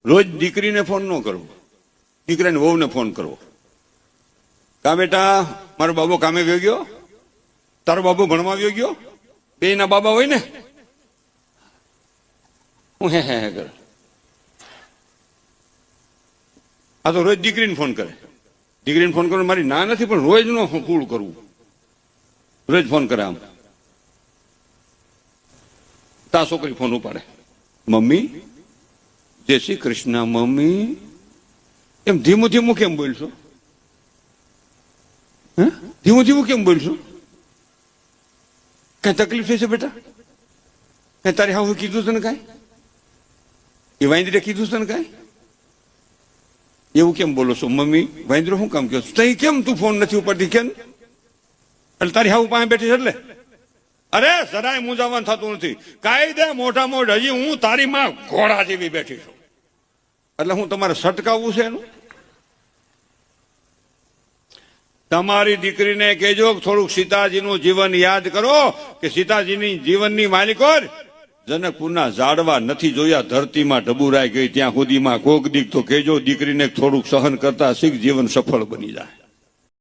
રોજ દીકરીને ફોન ન કરવો, દીકરાને વહુને ફોન કરવો. કા બેટા મારો બાબો કામે ગયો ગયો, તારો બાબો ભણવા ગયો ગયો, બે ના બાબા હોય ને, હું હે કરે. આ તો રોજ દીકરીને ફોન કરે. દીકરીને ફોન કરો મારી ના નથી, પણ રોજ નો કૂળ કરવું, રોજ ફોન કરે. આમ તા છોકરી ફોન ઉપાડે, મમ્મી જય શ્રી કૃષ્ણ. મમ્મી એમ ધીમું ધીમું કેમ બોલશો? હે ધીમું ધીમું કેમ બોલશો? કઈ તકલીફ થઈ છે બેટા? કઈ તારી હા કીધું તને? કઈ એ વાંદરે કીધું તને? કઈ એવું કેમ બોલો છો? મમ્મી વાંદરો શું કામ કહો? તઈ કેમ તું ફોન નથી ઉપાડતી? કેમ? એટલે તારી હાવ પાસે બેઠી છે એટલે? અરે જરાય મૂંઝાવાનું થતું નથી. કાયદે મોટા મોટ હજી હું તારી માં ઘોડા જેવી બેઠી છું, એટલે હું તમારે સટકાવવું છે એનું? તમારી દીકરીને કહેજો થોડુંક સીતાજીનું જીવન યાદ કરો, કે સીતાજીની જીવનની માલિકોર જનકપુરના ઝાડવા નથી જોયા, ધરતીમાં ઢબુરાઈ ગઈ ત્યાં સુધીમાં કોક દીક તો કહેજો દીકરીને થોડુંક સહન કરતા શીખ, જીવન સફળ બની જાય.